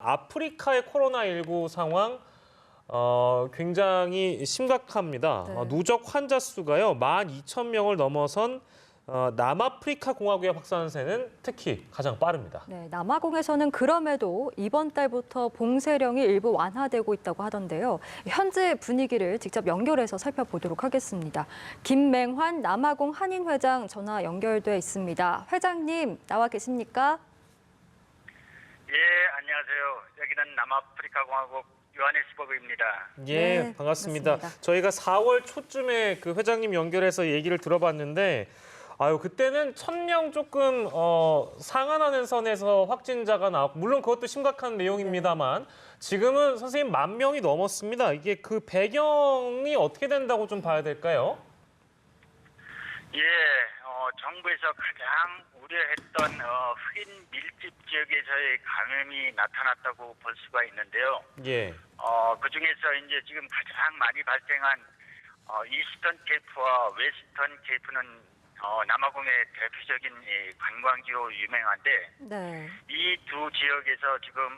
아프리카의 코로나19 상황 굉장히 심각합니다. 네. 누적 환자 수가요 12,000명을 넘어선 남아프리카 공화국의 확산세는 특히 가장 빠릅니다. 네, 남아공에서는 그럼에도 이번 달부터 봉쇄령이 일부 완화되고 있다고 하던데요. 현재 분위기를 직접 연결해서 살펴보도록 하겠습니다. 김맹환 남아공 한인회장 전화 연결돼 있습니다. 회장님 나와 계십니까? 예, 안녕하세요. 여기는 남아프리카 공화국 요하네스버그입니다. 예, 네, 반갑습니다. 반갑습니다. 저희가 4월 초쯤에 그 회장님 연결해서 얘기를 들어봤는데 그때는 1,000명 조금 상한하는 선에서 확진자가 나왔고 물론 그것도 심각한 내용입니다만 지금은 선생님 10,000명이 넘었습니다. 이게 그 배경이 어떻게 된다고 좀 봐야 될까요? 예, 정부에서 가장 우려했던 흑인 밀집 지역에서의 감염이 나타났다고 볼 수가 있는데요. 예. 그 중에서 이제 지금 가장 많이 발생한 이스턴 케이프와 웨스턴 케이프는 남아공의 대표적인 관광지로 유명한데 네. 이 두 지역에서 지금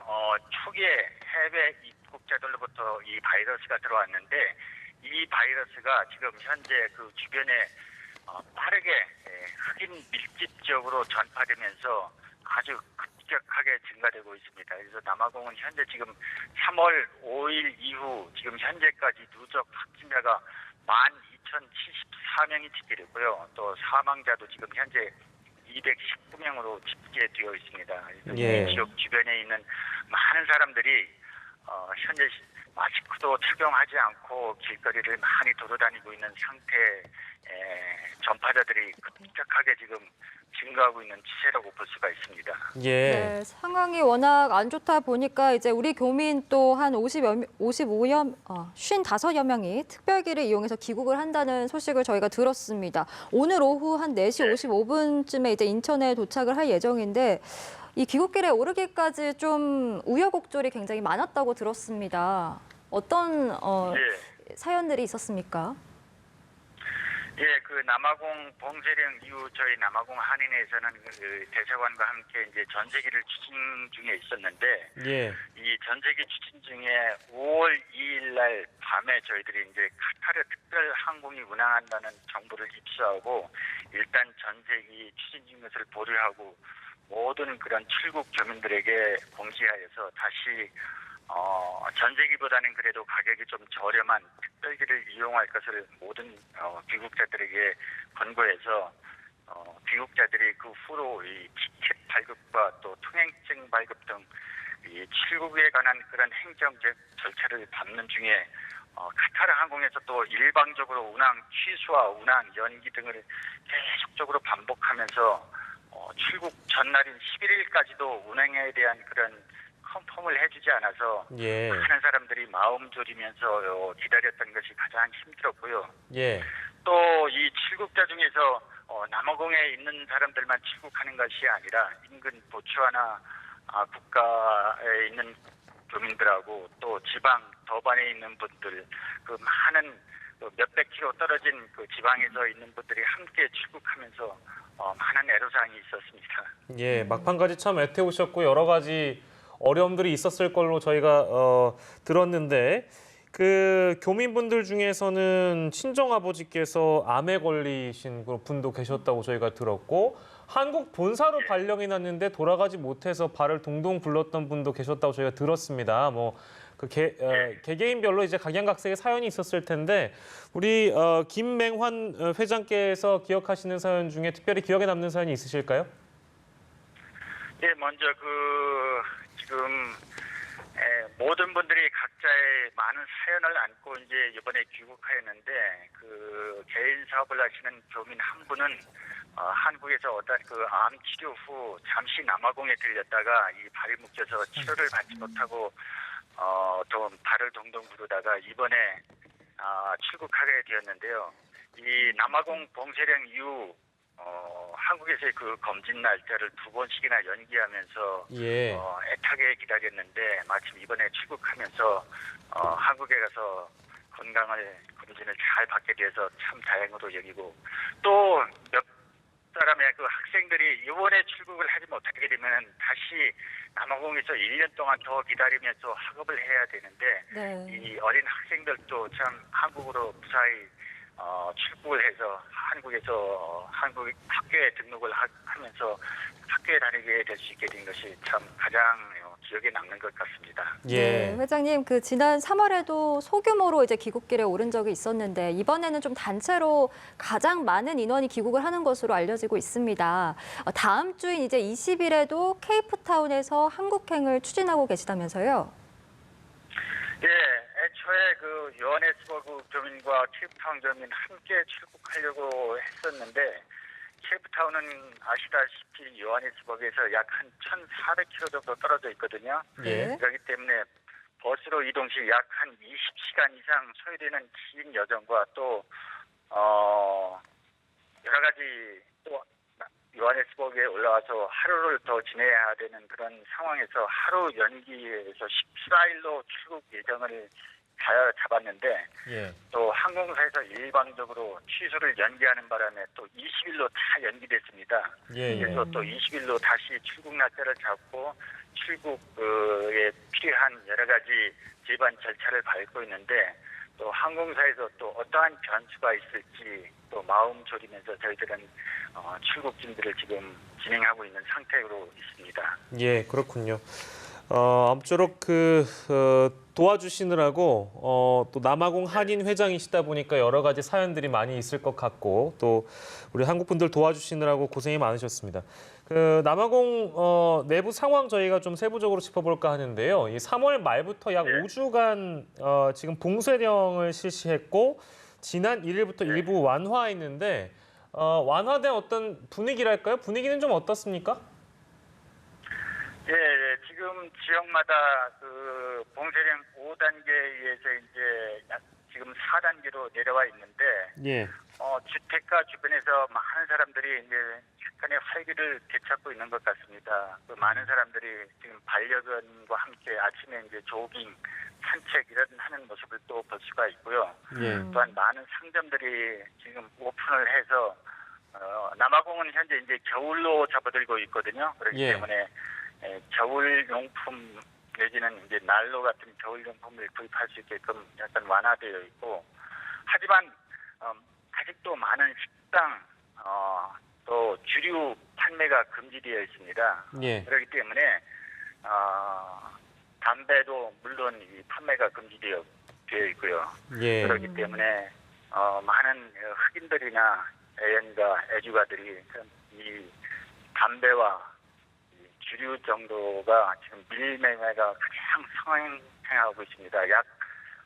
초기에 해외 입국자들로부터 이 바이러스가 들어왔는데 이 바이러스가 지금 현재 그 주변에 빠르게 흑인 밀집 지역으로 전파되면서 아주 급격하게 증가되고 있습니다. 그래서 남아공은 현재 지금 3월 5일 이후 지금 현재까지 누적 확진자가 12,074명이 집계되고요. 또 사망자도 지금 현재 219명으로 집계되어 있습니다. 그래서 예. 이 지역 주변에 있는 많은 사람들이 현재 마스크도 착용하지 않고 길거리를 많이 돌아다니고 있는 상태에 전파자들이 급격하게 지금 증가하고 있는 추세라고 볼 수가 있습니다. 예. 네, 상황이 워낙 안 좋다 보니까 이제 우리 교민 또 한 55여 명이 특별기를 이용해서 귀국을 한다는 소식을 저희가 들었습니다. 오늘 오후 한 4시 55분쯤에 이제 인천에 도착을 할 예정인데 이 귀국길에 오르기까지 좀 우여곡절이 굉장히 많았다고 들었습니다. 어떤 예. 사연들이 있었습니까? 예, 그 남아공 봉쇄령 이후 저희 남아공 한인회에서는 그 대사관과 함께 이제 전세기를 추진 중에 있었는데 예. 이 전세기 추진 중에 5월 2일 날 밤에 저희들이 이제 카타르 특별 항공이 운항한다는 정보를 입수하고 일단 전세기 추진 중인 것을 보류하고 모든 그런 출국 교민들에게 공지하여서 다시 전세기보다는 그래도 가격이 좀 저렴한 특별기를 이용할 것을 모든 귀국자들에게 권고해서 귀국자들이 그 후로 이 티켓 발급과 또 통행증 발급 등 이 출국에 관한 그런 행정적 절차를 밟는 중에 카타르 항공에서 또 일방적으로 운항 취소와 운항 연기 등을 계속적으로 반복하면서 출국 전날인 11일까지도 운행에 대한 그런 컨펌을 해주지 않아서 예. 많은 사람들이 마음 졸이면서 기다렸던 것이 가장 힘들었고요. 예. 또 이 출국자 중에서 남아공에 있는 사람들만 출국하는 것이 아니라 인근 보츠와나 국가에 있는 교민들하고 또 지방 더반에 있는 분들 그 많은 몇백 킬로 떨어진 그 지방에서 있는 분들이 함께 출국하면서 많은 애로사항이 있었습니다. 예. 막판까지 참 애태우셨고 여러 가지 어려움들이 있었을 걸로 저희가 들었는데 그 교민분들 중에서는 친정아버지께서 암에 걸리신 분도 계셨다고 저희가 들었고 한국 본사로 발령이 났는데 돌아가지 못해서 발을 동동 굴렀던 분도 계셨다고 저희가 들었습니다. 개개인별로 이제 각양각색의 사연이 있었을 텐데 우리 김맹환 회장께서 기억하시는 사연 중에 특별히 기억에 남는 사연이 있으실까요? 예, 먼저 지금 모든 분들이 각자의 많은 사연을 안고 이제 이번에 귀국하였는데 그 개인 사업을 하시는 교민 한 분은 한국에서 어떤 그 암 치료 후 잠시 남아공에 들렸다가 이 발이 묶여서 치료를 받지 못하고 또 발을 동동 구르다가 이번에 출국하게 되었는데요. 이 남아공 봉쇄령 이후 한국에서의 그 검진 날짜를 2번씩이나 연기하면서 예. 애타게 기다렸는데 마침 이번에 출국하면서 한국에 가서 건강을 검진을 잘 받게 돼서 참 다행으로 여기고 또 몇 사람의 그 학생들이 이번에 출국을 하지 못하게 되면 다시 남아공에서 1년 동안 더 기다리면서 학업을 해야 되는데 네. 이 어린 학생들도 참 한국으로 무사히 출국을 해서 한국 학교에 등록을 하면서 학교에 다니게 될 수 있게 된 것이 참 가장 기억에 남는 것 같습니다. 예. 네, 회장님, 그 지난 3월에도 소규모로 이제 귀국길에 오른 적이 있었는데 이번에는 좀 단체로 가장 많은 인원이 귀국을 하는 것으로 알려지고 있습니다. 다음 주인 이제 20일에도 케이프타운에서 한국행을 추진하고 계시다면서요? 예, 애초에 그 요하네스버그 교민과 케이프타운 교민 함께 출국하려고 했었는데 케이프타운은 아시다시피 요하네스버그에서 약 한 1,400km 정도 떨어져 있거든요. 예. 그렇기 때문에 버스로 이동 시 약 한 20시간 이상 소요되는 긴 여정과 또 여러 가지 또 요하네스버그에 올라와서 하루를 더 지내야 되는 그런 상황에서 하루 연기해서 14일로 출국 예정을 잡았는데 예. 또 항공사에서 일방적으로 취소를 연기하는 바람에 또 20일로 다 연기됐습니다. 예. 그래서 또 20일로 다시 출국 날짜를 잡고 출국에 필요한 여러 가지 제반 절차를 밟고 있는데 또 항공사에서 또 어떠한 변수가 있을지 또 마음 졸이면서 저희들은 출국 준비를 지금 진행하고 있는 상태로 있습니다. 예, 그렇군요. 아무쪼록 도와주시느라고 또 남아공 한인 회장이시다 보니까 여러 가지 사연들이 많이 있을 것 같고 또 우리 한국 분들 도와주시느라고 고생이 많으셨습니다. 그 남아공 내부 상황 저희가 좀 세부적으로 짚어볼까 하는데요. 이 3월 말부터 약 5주간 지금 봉쇄령을 실시했고 지난 1일부터 일부 완화했는데 완화된 어떤 분위기랄까요? 분위기는 좀 어떻습니까? 예, 지금 지역마다 그 봉쇄령 5단계에 의해서 이제 지금 4단계로 내려와 있는데, 예. 주택가 주변에서 많은 사람들이 이제 약간의 활기를 되찾고 있는 것 같습니다. 그 많은 사람들이 지금 반려견과 함께 아침에 이제 조깅, 산책 이런 하는 모습을 또 볼 수가 있고요. 예. 또한 많은 상점들이 지금 오픈을 해서 남아공은 현재 이제 겨울로 접어들고 있거든요. 그렇기 예. 때문에 겨울용품 내지는 이제 난로 같은 겨울용품을 구입할 수 있게끔 약간 완화되어 있고, 하지만 아직도 많은 식당 또 주류 판매가 금지되어 있습니다. 예. 그렇기 때문에 담배도 물론 이 판매가 금지되어 있고요. 예. 그렇기 때문에 많은 흑인들이나 애연가 애주가들이 이 담배와 주류 정도가 지금 밀매매가 가장 성행하고 있습니다. 약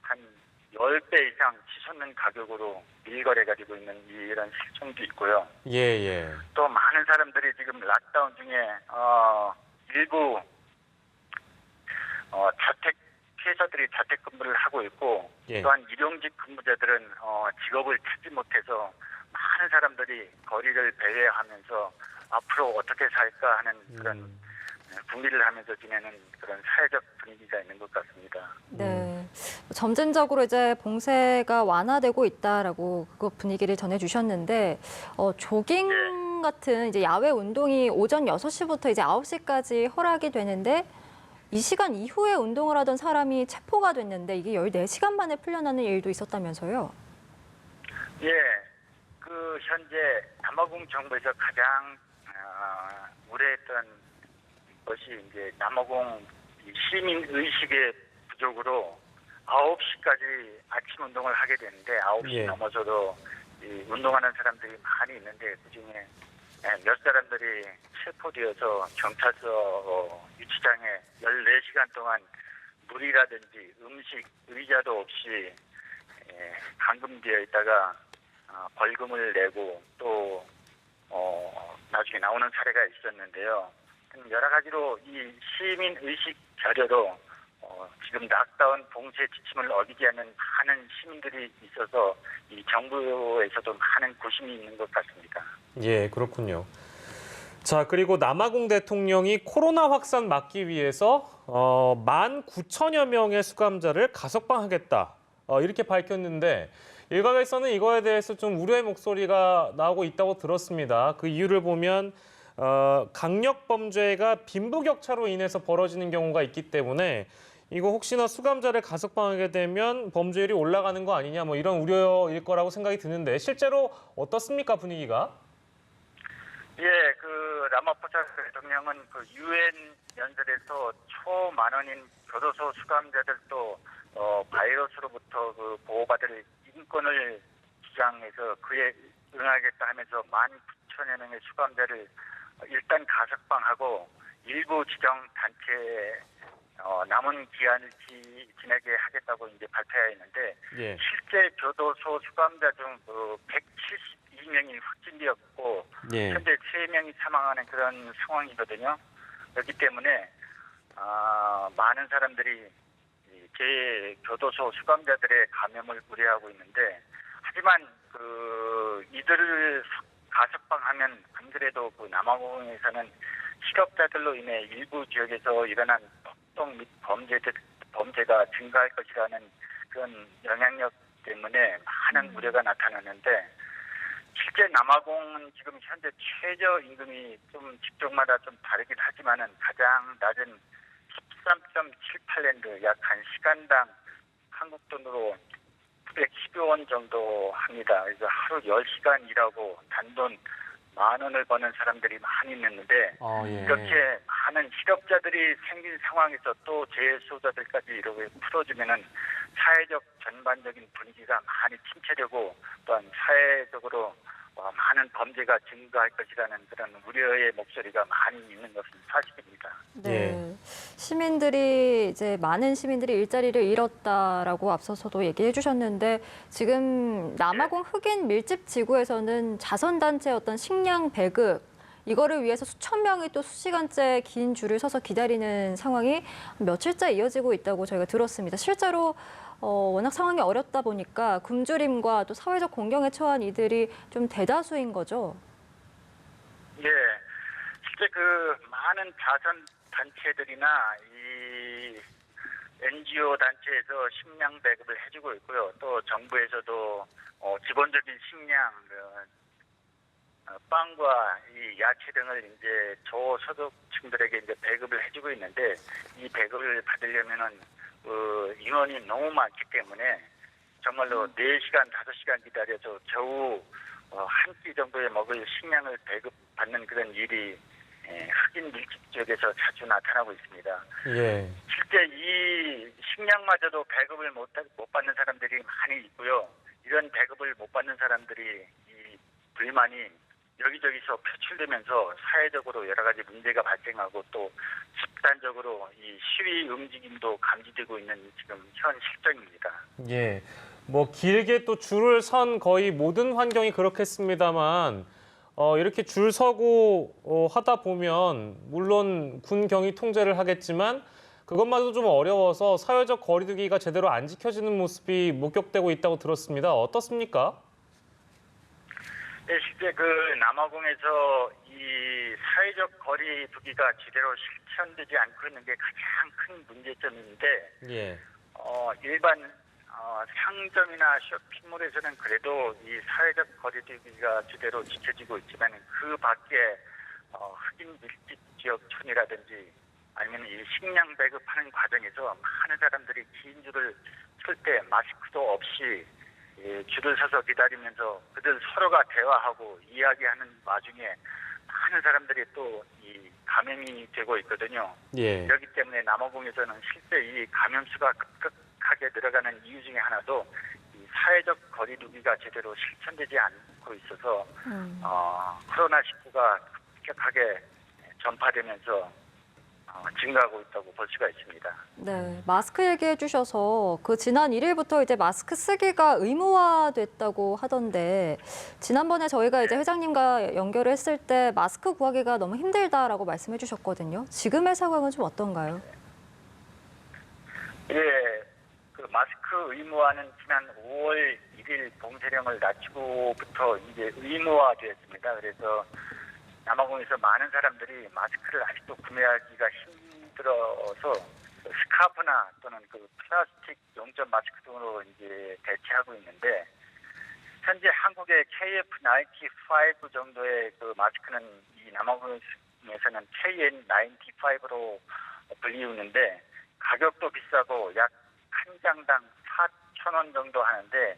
한 10배 이상 치솟는 가격으로 밀거래가 되고 있는 이런 실정도 있고요. 예. 또 많은 사람들이 지금 락다운 중에 일부 자택 회사들이 자택근무를 하고 있고, 예. 또한 일용직 근무자들은 직업을 찾지 못해서 많은 사람들이 거리를 배회하면서 앞으로 어떻게 살까 하는 그런 궁리를 하면서 지내는 그런 사회적 분위기가 있는 것 같습니다. 네, 점진적으로 이제 봉쇄가 완화되고 있다라고 그 분위기를 전해주셨는데 조깅 같은 이제 야외 운동이 오전 6시부터 이제 9시까지 허락이 되는데 이 시간 이후에 운동을 하던 사람이 체포가 됐는데 이게 14시간 만에 풀려나는 일도 있었다면서요? 예, 그 현재 남아공 정부에서 가장 우려했던 것이 이제 남아공 시민 의식의 부족으로 9시까지 아침 운동을 하게 되는데 9시 예. 넘어서도 운동하는 사람들이 많이 있는데 그중에 몇 사람들이 체포되어서 경찰서 유치장에 14시간 동안 물이라든지 음식, 의자도 없이 감금되어 있다가 벌금을 내고 또 나중에 나오는 사례가 있었는데요. 여러 가지로 이 시민 의식 자료로 지금 락다운 봉쇄 지침을 어기지 않는 많은 시민들이 있어서 이 정부에서도 많은 고심이 있는 것 같습니다. 예, 그렇군요. 자, 그리고 남아공 대통령이 코로나 확산 막기 위해서 19,000여 명의 수감자를 가석방하겠다. 이렇게 밝혔는데 일각에서는 이거에 대해서 좀 우려의 목소리가 나오고 있다고 들었습니다. 그 이유를 보면 강력 범죄가 빈부격차로 인해서 벌어지는 경우가 있기 때문에 이거 혹시나 수감자를 가석방하게 되면 범죄율이 올라가는 거 아니냐 뭐 이런 우려일 거라고 생각이 드는데 실제로 어떻습니까, 분위기가? 예, 라마포사 대통령은 유엔 연설에서 초만원인 교도소 수감자들도 바이러스로부터 보호받을 인권을 주장해서 그에 응하겠다 하면서 19,000여 명의 수감자를 일단 가석방하고 일부 지정 단체에 남은 기한을 지내게 하겠다고 이제 발표했는데 예. 실제 교도소 수감자 중 172명이 확진되었고 예. 현재 3명이 사망하는 그런 상황이거든요. 그렇기 때문에 많은 사람들이 제 교도소 수감자들의 감염을 우려하고 있는데 하지만 이들을 가석방하면 안 그래도 남아공에서는 실업자들로 인해 일부 지역에서 일어난 폭동 및 범죄가 증가할 것이라는 그런 영향력 때문에 많은 우려가 나타나는데 실제 남아공은 지금 현재 최저임금이 좀 직종마다 좀 다르긴 하지만은 가장 낮은 13.78랜드 약 1시간당 한국 돈으로 910여 원 정도 합니다. 그래서 하루 10시간 일하고 단돈 10,000원을 버는 사람들이 많이 있는데 예. 이렇게 많은 실업자들이 생긴 상황에서 또 재소자들까지 이렇게 풀어주면은 사회적 전반적인 분위기가 많이 침체되고 또한 사회적으로 많은 범죄가 증가할 것이라는 그런 우려의 목소리가 많이 있는 것은 사실입니다. 네. 많은 시민들이 일자리를 잃었다라고 앞서서도 얘기해 주셨는데 지금 남아공 흑인 밀집 지구에서는 자선단체의 어떤 식량 배급 이거를 위해서 수천 명이 또 수시간째 긴 줄을 서서 기다리는 상황이 며칠째 이어지고 있다고 저희가 들었습니다. 실제로 워낙 상황이 어렵다 보니까 굶주림과 또 사회적 공경에 처한 이들이 좀 대다수인 거죠. 예, 실제 많은 자선 단체들이나 이 NGO 단체에서 식량 배급을 해주고 있고요. 또 정부에서도 기본적인 식량, 빵과 이 야채 등을 이제 저소득층들에게 이제 배급을 해주고 있는데 이 배급을 받으려면은 인원이 너무 많기 때문에 정말로 4시간, 5시간 기다려서 겨우 한 끼 정도에 먹을 식량을 배급받는 그런 일이 흑인 밀집 지역에서 자주 나타나고 있습니다. 예. 실제 이 식량마저도 배급을 못 받는 사람들이 많이 있고요. 이런 배급을 못 받는 사람들이 이 불만이 여기저기서 표출되면서 사회적으로 여러 가지 문제가 발생하고 또 집단적으로 이 시위 움직임도 감지되고 있는 지금 현 실정입니다. 예. 뭐 길게 또 줄을 선 거의 모든 환경이 그렇겠습니다만 이렇게 줄 서고 하다 보면 물론 군경이 통제를 하겠지만 그것마저도 좀 어려워서 사회적 거리두기가 제대로 안 지켜지는 모습이 목격되고 있다고 들었습니다. 어떻습니까? 네, 실제 남아공에서 이 사회적 거리두기가 제대로 실천되지 않고 있는 게 가장 큰 문제점인데, 예. 일반 상점이나 쇼핑몰에서는 그래도 이 사회적 거리두기가 제대로 지켜지고 있지만 그 밖에 흑인 밀집 지역촌이라든지 아니면 이 식량 배급하는 과정에서 많은 사람들이 긴 줄을 설 때 마스크도 없이 줄을 서서 기다리면서 그들 서로가 대화하고 이야기하는 와중에 많은 사람들이 또 이 감염이 되고 있거든요. 예. 그렇기 때문에 남아공에서는 실제 이 감염 수가 급격하게 늘어가는 이유 중에 하나도 이 사회적 거리두기가 제대로 실천되지 않고 있어서 코로나19가 급격하게 전파되면서 증가하고 있다고 볼 수가 있습니다. 네, 마스크 얘기해 주셔서 지난 1일부터 이제 마스크 쓰기가 의무화됐다고 하던데 지난번에 저희가 이제 회장님과 연결을 했을 때 마스크 구하기가 너무 힘들다라고 말씀해 주셨거든요. 지금의 상황은 좀 어떤가요? 예, 마스크 의무화는 지난 5월 1일 봉쇄령을 낮추고부터 이제 의무화되었습니다. 그래서 남아공에서 많은 사람들이 마스크를 아직도 구매하기가 힘들어서 스카프나 또는 플라스틱 용접 마스크 등으로 이제 대체하고 있는데 현재 한국의 KF95 정도의 그 마스크는 이 남아공에서는 KN95로 불리우는데 가격도 비싸고 약 한 장당 4,000원 정도 하는데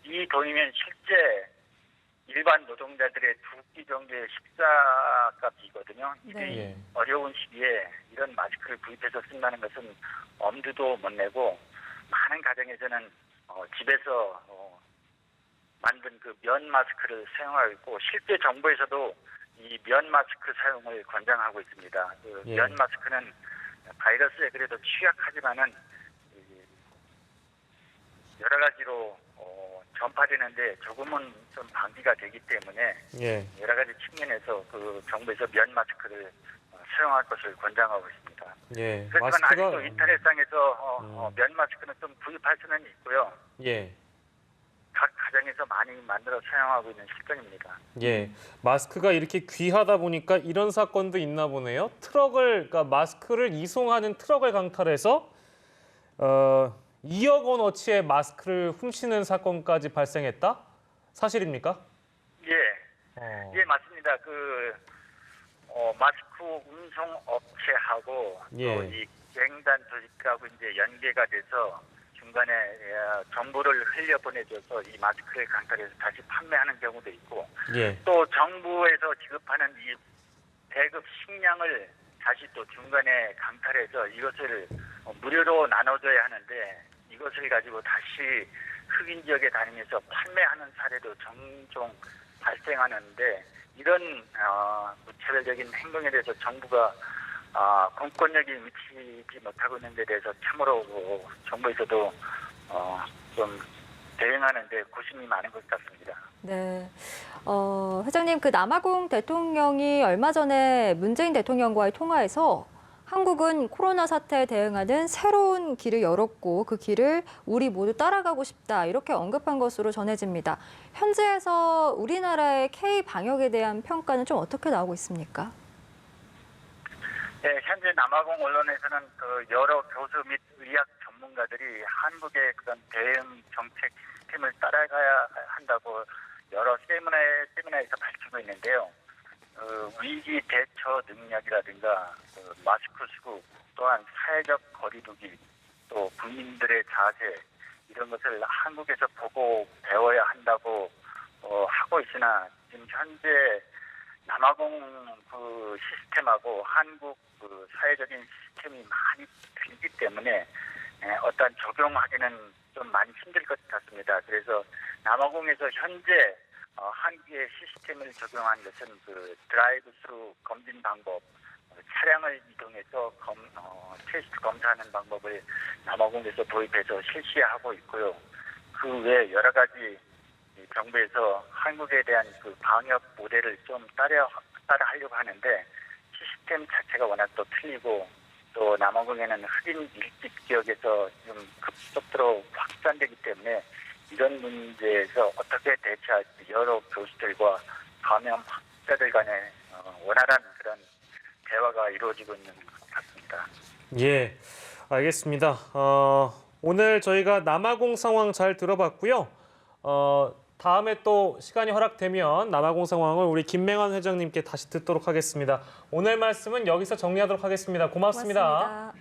이 돈이면 실제 일반 노동자들의 두 끼 정도의 식사값이거든요. 네. 예. 어려운 시기에 이런 마스크를 구입해서 쓴다는 것은 엄두도 못 내고 많은 가정에서는 집에서 만든 그 면 마스크를 사용하고 있고 실제 정부에서도 이 면 마스크 사용을 권장하고 있습니다. 그 예. 면 마스크는 바이러스에 그래도 취약하지만은 여러 가지로 전파되는데 조금은 좀 방지가 되기 때문에 예. 여러 가지 측면에서 그 정부에서 면 마스크를 사용할 것을 권장하고 있습니다. 예. 그렇지만 마스크가 아직도 인터넷상에서 면 마스크는 좀 구입할 수는 있고요. 예. 각 가정에서 많이 만들어 사용하고 있는 실정입니다. 예, 마스크가 이렇게 귀하다 보니까 이런 사건도 있나 보네요. 그러니까 마스크를 이송하는 트럭을 강탈해서 2억 원어치의 마스크를 훔치는 사건까지 발생했다? 사실입니까? 예, 예 맞습니다. 그 마스크 운송 업체하고 예. 또 이 갱단 조직하고 이제 연계가 돼서 중간에 정보를 흘려보내줘서 이 마스크를 강탈해서 다시 판매하는 경우도 있고 예. 또 정부에서 지급하는 이 배급 식량을 다시 또 중간에 강탈해서 이것을 무료로 나눠줘야 하는데 이것을 가지고 다시 흑인 지역에 다니면서 판매하는 사례도 종종 발생하는데 이런 무차별적인 행동에 대해서 정부가 공권력이 미치지 못하고 있는 데 대해서 참으로 정부에서도 좀 대응하는 데 고심이 많은 것 같습니다. 네. 회장님, 그 남아공 대통령이 얼마 전에 문재인 대통령과의 통화에서 한국은 코로나 사태에 대응하는 새로운 길을 열었고 그 길을 우리 모두 따라가고 싶다 이렇게 언급한 것으로 전해집니다. 현지에서 우리나라의 K 방역에 대한 평가는 좀 어떻게 나오고 있습니까? 네, 현재 남아공 언론에서는 그 여러 교수 및 의학 전문가들이 한국의 그런 대응 정책 시스템을 따라가야 한다고 여러 세미나에서 밝히고 있는데요. 위기 대처 능력이라든가 마스크 수급 또한 사회적 거리두기 또 국민들의 자세 이런 것을 한국에서 보고 배워야 한다고 하고 있으나 지금 현재 남아공 그 시스템하고 한국 그 사회적인 시스템이 많이 틀리기 때문에 어떤 적용하기는 좀 많이 힘들 것 같습니다. 그래서 남아공에서 현재 한국의 시스템을 적용한 것은 그 드라이브 스루 검진 방법, 차량을 이동해서 테스트 검사하는 방법을 남아공에서 도입해서 실시하고 있고요. 그 외에 여러 가지 정부에서 한국에 대한 그 방역 모델을 좀 따라하려고 하는데 시스템 자체가 워낙 또 틀리고 또 남아공에는 흑인 밀집 지역에서 좀 급속도로 확산되기 때문에 이런 문제에서 어떻게 대처할지 여러 교수들과 감염 학자들 간의 원활한 그런 대화가 이루어지고 있는 것 같습니다. 예, 알겠습니다. 오늘 저희가 남아공 상황 잘 들어봤고요. 다음에 또 시간이 허락되면 남아공 상황을 우리 김맹환 회장님께 다시 듣도록 하겠습니다. 오늘 말씀은 여기서 정리하도록 하겠습니다. 고맙습니다.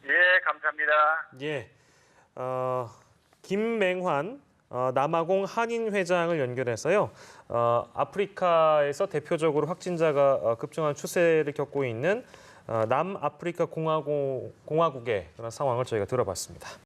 예, 감사합니다. 예, 김맹환 남아공 한인 회장을 연결해서요. 아프리카에서 대표적으로 확진자가 급증하는 추세를 겪고 있는 남아프리카 공화국의 그런 상황을 저희가 들어봤습니다.